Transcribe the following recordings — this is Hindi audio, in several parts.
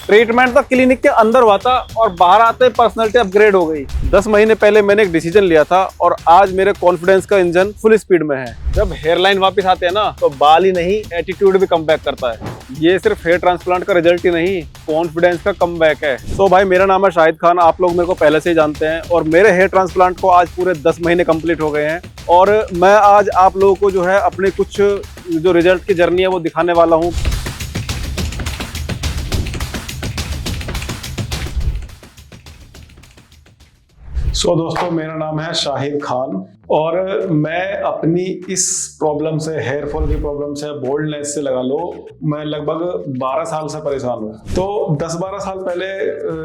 ट्रीटमेंट तो क्लिनिक के अंदर हुआ था और बाहर आते पर्सनैलिटी अपग्रेड हो गई। 10 महीने पहले मैंने एक डिसीजन लिया था और आज मेरे कॉन्फिडेंस का इंजन फुल स्पीड में है। जब हेयरलाइन वापस आते हैं ना तो बाल ही नहीं एटीट्यूड भी कम बैक करता है। ये सिर्फ हेयर ट्रांसप्लांट का रिजल्ट ही नहीं, कॉन्फिडेंस का कम बैक है। तो भाई मेरा नाम है शाहिद खान, आप लोग मेरे को पहले से ही जानते हैं और मेरे हेयर ट्रांसप्लांट को आज पूरे 10 महीने कंप्लीट हो गए हैं और मैं आज आप लोगों को जो है अपने कुछ जो रिजल्ट की जर्नी है वो दिखाने वाला हूँ। दोस्तों मेरा नाम है शाहिद खान और मैं अपनी इस प्रॉब्लम से, हेयर फॉल की प्रॉब्लम से, बोल्डनेस से लगा लो मैं लगभग 12 साल से परेशान हूँ। तो 10-12 साल पहले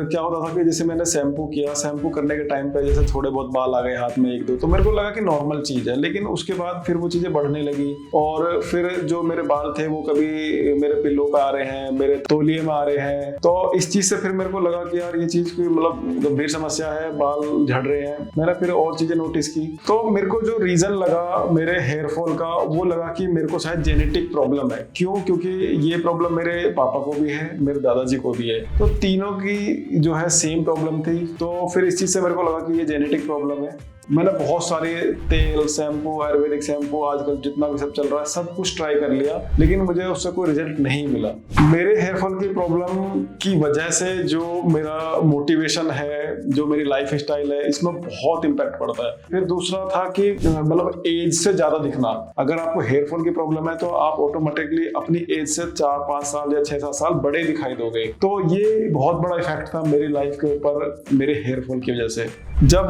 क्या होता था कि जैसे मैंने शैम्पू किया, शैम्पू करने के टाइम पे जैसे थोड़े बहुत बाल आ गए हाथ में एक दो, तो मेरे को लगा कि नॉर्मल चीज़ है। लेकिन उसके बाद फिर वो चीज़ें बढ़ने लगी और फिर जो मेरे बाल थे वो कभी मेरे पिल्लों पे आ रहे हैं, मेरे तौलिए में आ रहे हैं। तो इस चीज़ से फिर मेरे को लगा कि यार ये चीज़ की मतलब गंभीर समस्या है, बाल झड़ रहे हैं। मैंने फिर और चीज़ें नोटिस की तो मेरे को जो रीजन लगा मेरे हेयर फॉल का वो लगा कि मेरे को शायद जेनेटिक प्रॉब्लम है। क्यों? क्योंकि ये प्रॉब्लम मेरे पापा को भी है, मेरे दादाजी को भी है, तो तीनों की जो है सेम प्रॉब्लम थी। तो फिर इस चीज से मेरे को लगा कि ये जेनेटिक प्रॉब्लम है। मैंने बहुत सारे तेल, शैम्पू, आयुर्वेदिक शैम्पू, आजकल जितना भी सब चल रहा है सब कुछ ट्राई कर लिया, लेकिन मुझे उससे कोई रिजल्ट नहीं मिला। मेरे हेयर फॉल की प्रॉब्लम की वजह से जो मेरा मोटिवेशन है, जो मेरी लाइफ स्टाइल है, इसमें बहुत इम्पैक्ट पड़ता है। फिर दूसरा था कि मतलब एज से ज्यादा दिखना। अगर आपको हेयर फॉल की प्रॉब्लम है तो आप ऑटोमेटिकली अपनी एज से 4-5 साल या 6-7 साल बड़े दिखाई दोगे। तो ये बहुत बड़ा इफेक्ट था मेरी लाइफ के ऊपर मेरे हेयर फॉल की वजह से। जब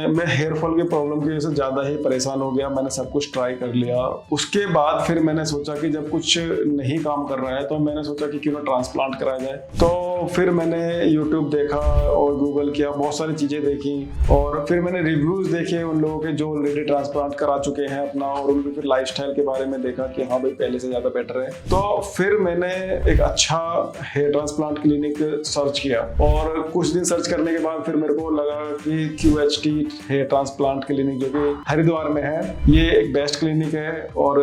मैं हेयर फॉल की प्रॉब्लम की वजह से ज़्यादा ही परेशान हो गया, मैंने सब कुछ ट्राई कर लिया। उसके बाद फिर मैंने सोचा कि जब कुछ नहीं काम कर रहा है तो मैंने सोचा कि क्यों ना ट्रांसप्लांट कराया जाए। तो फिर मैंने यूट्यूब देखा और गूगल किया, बहुत सारी चीज़ें देखी और फिर मैंने रिव्यूज़ देखे उन लोगों के जो ऑलरेडी ट्रांसप्लांट करा चुके हैं अपना, और उनकी फिर लाइफस्टाइल के बारे में देखा कि हाँ भाई पहले से ज़्यादा बेटर है। तो फिर मैंने एक अच्छा हेयर ट्रांसप्लांट क्लिनिक सर्च किया और कुछ दिन सर्च करने के बाद फिर मेरे को लगा कि QHT हेयर ट्रांसप्लांट क्लिनिक जो कि हरिद्वार में है, ये एक बेस्ट क्लिनिक है। और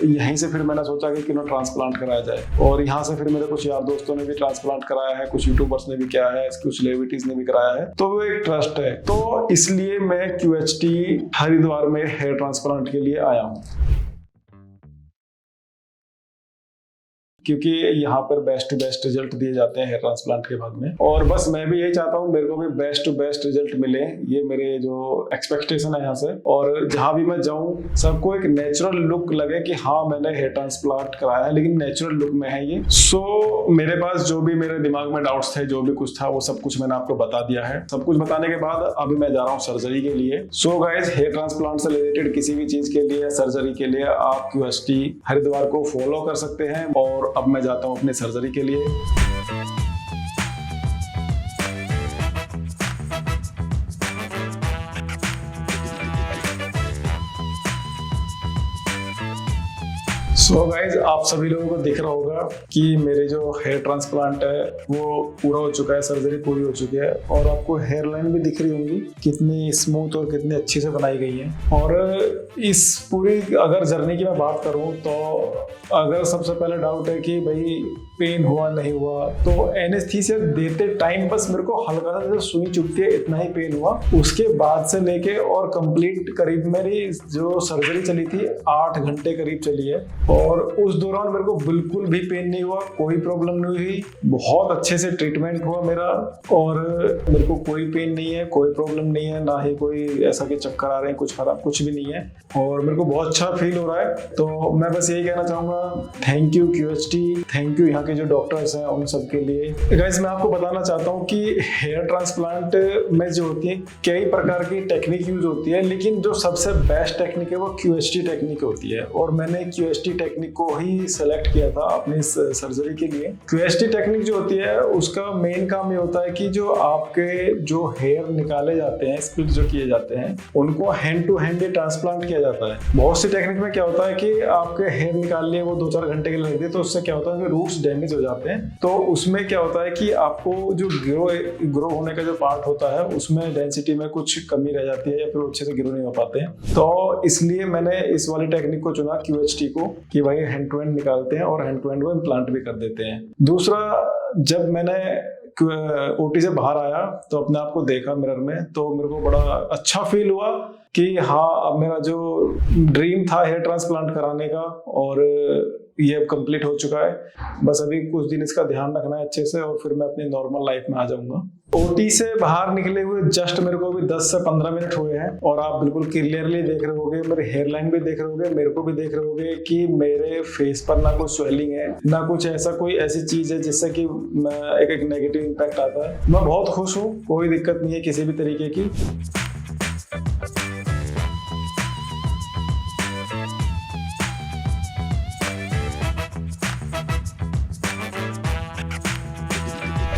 यहीं से फिर मैंने सोचा कि क्यों ना ट्रांसप्लांट कराया जाए। और यहाँ से फिर मेरे कुछ यार दोस्तों ने भी ट्रांसप्लांट कराया है, कुछ यूट्यूबर्स ने भी किया है, कुछ सेलिब्रिटीज ने भी कराया है। तो वो एक ट्रस्ट है, तो इसलिए मैं QHT हरिद्वार में हेयर ट्रांसप्लांट के लिए आया हूँ, क्योंकि यहाँ पर बेस्ट टू बेस्ट रिजल्ट दिए जाते हैं हेयर ट्रांसप्लांट के बाद में। और बस मैं भी यही चाहता हूँ मेरे को भी बेस्ट टू बेस्ट रिजल्ट मिले, ये मेरे जो एक्सपेक्टेशन है यहाँ से। और जहाँ भी मैं जाऊँ सबको एक नेचुरल लुक लगे कि हाँ मैंने हेयर ट्रांसप्लांट कराया है, लेकिन नेचुरल लुक में है ये। सो मेरे पास जो भी मेरे दिमाग में डाउट्स थे, जो भी कुछ था, वो सब कुछ मैंने आपको बता दिया है। सब कुछ बताने के बाद अभी मैं जा रहा हूँ सर्जरी के लिए। सो गाइज, हेयर ट्रांसप्लांट से रिलेटेड किसी भी चीज के लिए, सर्जरी के लिए आप QHT हरिद्वार को फॉलो कर सकते हैं। और अब मैं जाता हूं अपनी सर्जरी के लिए। सो गाइज, आप सभी लोगों को दिख रहा होगा कि मेरे जो हेयर ट्रांसप्लांट है वो पूरा हो चुका है, सर्जरी पूरी हो चुकी है। और आपको हेयर लाइन भी दिख रही होंगी कितनी स्मूथ और कितनी अच्छी से बनाई गई है। और इस पूरी अगर जर्नी की मैं बात करूं तो अगर सबसे पहले डाउट है कि भाई पेन हुआ नहीं हुआ, तो एनेस्थीसिया देते टाइम बस मेरे को हल्का सा सुई चुभती है, इतना ही पेन हुआ। उसके बाद से लेके और कंप्लीट करीब मेरी जो सर्जरी चली थी 8 घंटे करीब चली है और उस दौरान मेरे को बिल्कुल भी पेन नहीं हुआ, कोई प्रॉब्लम नहीं हुई। बहुत अच्छे से ट्रीटमेंट हुआ मेरा और मेरे को कोई पेन नहीं है, कोई प्रॉब्लम नहीं है, ना ही कोई ऐसा कि चक्कर आ रहे हैं, कुछ खराब कुछ भी नहीं है और मेरे को बहुत अच्छा फील हो रहा है। तो मैं बस यही कहना चाहूँगा, thank you QHT, thank you यहाँ के जो डॉक्टर्स हैं उन सब के लिए। गाइस, मैं आपको बताना चाहता हूँ कि हेयर ट्रांसप्लांट में जो होती है कई प्रकार की टेक्निक यूज होती है, लेकिन जो सबसे बेस्ट टेक्निक है वो QHT टेक्निक होती है। और मैंने QHT टेक्निक को ही सेलेक्ट किया था अपनी सर्जरी के लिए। QHT टेक्निक जो होती है उसका मेन काम ये होता है कि जो आपके जो हेयर निकाले जाते हैं, स्प्लिट जो किए जाते हैं, उनको हैंड टू हैंड ट्रांसप्लांट किया जाता है। बहुत सी टेक्निक में क्या होता है कि आपके हेयर निकालने वो 2-4 घंटे के लिए लगते हैं, तो उससे क्या होता है कि रूट्स डैमेज हो जाते हैं। तो उसमें क्या होता है कि आपको जो ग्रो होने का जो पार्ट होता है उसमें डेंसिटी में कुछ कमी रह जाती है या फिर अच्छे से ग्रो नहीं हो पाते हैं। तो इसलिए मैंने इस वाली टेक्निक को चुना QHT को, कि भाई हैंड टू हैंड निकालते हैं और हैंड टू हैंड वो इम्प्लांट भी कर देते हैं। दूसरा, जब मैंने OT से बाहर आया तो अपने आप को देखा मिरर में, तो मेरे को बड़ा अच्छा फील हुआ कि हाँ, अब मेरा जो ड्रीम था हेयर ट्रांसप्लांट कराने का, और ये अब कंप्लीट हो चुका है। बस अभी कुछ दिन इसका ध्यान रखना है अच्छे से, और फिर मैं अपनी नॉर्मल लाइफ में आ जाऊंगा। OT से बाहर निकले हुए जस्ट मेरे को अभी 10 से 15 मिनट हुए हैं, और आप बिल्कुल क्लियरली देख रहे होगे, मेरे हेयर लाइन भी देख रहे होगे, मेरे को भी देख रहे होगे कि मेरे फेस पर ना कुछ स्वेलिंग है, ना कुछ कोई ऐसी चीज है जिससे कि एक नेगेटिव इम्पैक्ट आता है। मैं बहुत खुश हूँ, कोई दिक्कत नहीं है किसी भी तरीके की।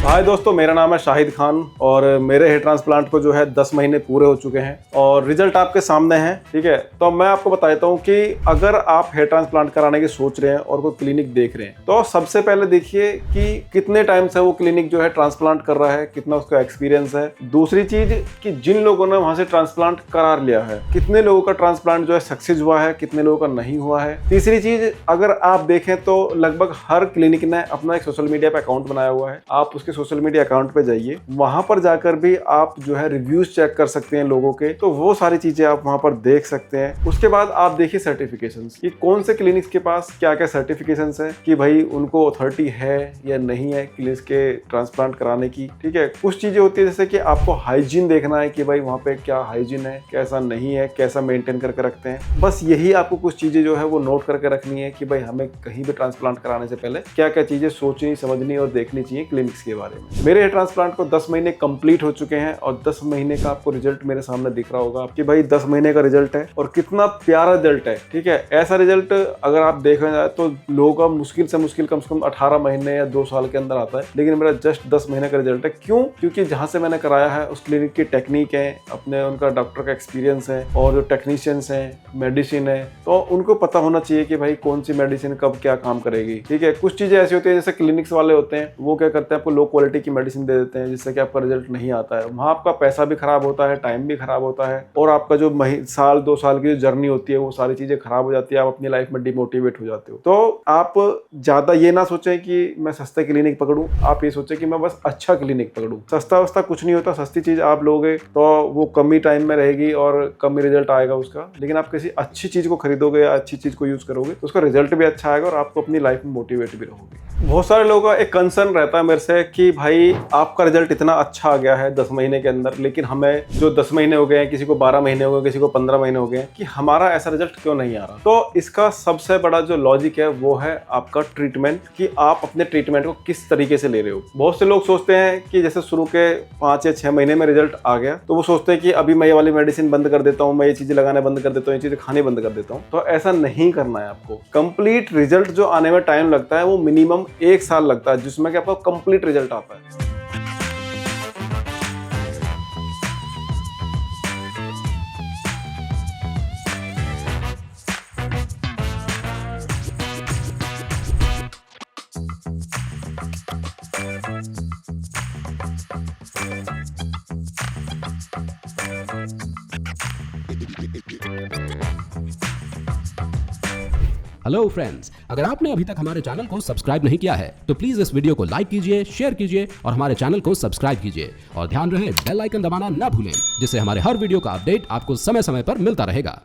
हाय दोस्तों, मेरा नाम है शाहिद खान और मेरे हेयर ट्रांसप्लांट को जो है 10 महीने पूरे हो चुके हैं और रिजल्ट आपके सामने है। ठीक है, तो मैं आपको बता देता हूँ कि अगर आप हेयर ट्रांसप्लांट कराने की सोच रहे हैं और कोई क्लिनिक देख रहे हैं, तो सबसे पहले देखिए कि कितने टाइम से वो क्लिनिक जो है ट्रांसप्लांट कर रहा है, कितना उसका एक्सपीरियंस है। दूसरी चीज कि जिन लोगों ने वहां से ट्रांसप्लांट करा लिया है, कितने लोगों का ट्रांसप्लांट जो है सक्सेस हुआ है, कितने लोगों का नहीं हुआ है। तीसरी चीज, अगर आप देखें तो लगभग हर क्लिनिक ने अपना एक सोशल मीडिया पे अकाउंट बनाया हुआ है। आप उसके सोशल मीडिया अकाउंट पे जाइए, वहां पर जाकर भी आप जो है रिव्यूज चेक कर सकते हैं लोगों के, तो वो सारी चीजें आप वहां पर देख सकते हैं। उसके बाद आप देखिए सर्टिफिकेशंस, कि कौन से क्लिनिक्स के पास क्या क्या सर्टिफिकेशंस है, कि भाई उनको अथॉरिटी है या नहीं है क्लिनिक्स के ट्रांसप्लांट कराने की। ठीक है, कुछ चीजें होती है जैसे कि आपको हाइजीन देखना है कि भाई वहां पे क्या हाइजीन है, कैसा नहीं है, कैसा मेंटेन करके रखते हैं। बस यही आपको कुछ चीजें जो है वो नोट करके रखनी है कि भाई हमें कहीं भी ट्रांसप्लांट कराने से पहले क्या क्या चीजें सोचनी, समझनी और देखनी चाहिए क्लिनिक्स के बारे में। मेरे हेयर ट्रांसप्लांट को 10 महीने कंप्लीट हो चुके हैं और 10 महीने का आपको रिजल्ट मेरे सामने दिख रहा होगा कि भाई 10 महीने का रिजल्ट है और कितना प्यारा रिजल्ट है। ठीक है, ऐसा रिजल्ट अगर आप देखा जाए तो लोगों का मुश्किल से मुश्किल कम से कम 18 महीने या 2 साल के अंदर आता है, लेकिन मेरा जस्ट 10 महीने का रिजल्ट है। क्यों? क्योंकि जहां से मैंने कराया है उस क्लिनिक की टेक्निक है, अपने उनका डॉक्टर का एक्सपीरियंस है और जो टेक्नीशियंस है, मेडिसिन है, तो उनको पता होना चाहिए कि भाई कौन सी मेडिसिन कब क्या काम करेगी। ठीक है, कुछ चीजें ऐसी होती है जैसे क्लिनिक्स वाले होते हैं, वो क्या करते हैं, आपको लो क्वालिटी की मेडिसिन दे देते हैं जिससे कि आपका रिजल्ट नहीं आता है। वहां आपका पैसा भी खराब होता है, टाइम भी खराब होता है और आपका जो साल 2 साल की जो जर्नी होती है वो सारी चीजें खराब हो जाती है, आप अपनी लाइफ में डिमोटिवेट हो जाते हो। तो आप ज्यादा ये ना सोचें कि मैं सस्ते क्लिनिक पकड़ूं, आप ये सोचें कि मैं बस अच्छा क्लिनिक पकड़ूं। सस्ता वस्ता कुछ नहीं होता, सस्ती चीज आप लोगे तो वो कम ही टाइम में रहेगी और कम ही रिजल्ट आएगा उसका, लेकिन आप किसी अच्छी चीज को खरीदोगे या अच्छी चीज को यूज करोगे तो उसका रिजल्ट भी अच्छा आएगा और आपको अपनी लाइफ में मोटिवेट भी रहोगे। बहुत सारे लोगों का एक कंसर्न रहता है मेरे से कि भाई आपका रिजल्ट इतना अच्छा आ गया है 10 महीने के अंदर, लेकिन हमें जो 10 महीने हो गए हैं, किसी को 12 महीने हो गए, किसी को 15 महीने हो गए, कि हमारा ऐसा रिजल्ट क्यों नहीं आ रहा। तो इसका सबसे बड़ा जो लॉजिक है वो है आपका ट्रीटमेंट, कि आप अपने ट्रीटमेंट को किस तरीके से ले रहे हो। बहुत से लोग सोचते हैं कि जैसे शुरू के 5 या 6 महीने में रिजल्ट आ गया तो वो सोचते हैं कि अभी मैं ये वाली मेडिसिन बंद कर देता हूँ, मैं ये चीजें लगाने बंद कर देता हूँ, ये चीजें खाने बंद कर देता हूँ। तो ऐसा नहीं करना है आपको। कंप्लीट रिजल्ट जो आने में टाइम लगता है वो मिनिमम 1 साल लगता है, जिसमें कि आपका कंप्लीट रिजल्ट आता है। हेलो फ्रेंड्स, अगर आपने अभी तक हमारे चैनल को सब्सक्राइब नहीं किया है तो प्लीज इस वीडियो को लाइक कीजिए, शेयर कीजिए और हमारे चैनल को सब्सक्राइब कीजिए और ध्यान रहे बेल आइकन दबाना ना भूलें, जिससे हमारे हर वीडियो का अपडेट आपको समय समय पर मिलता रहेगा।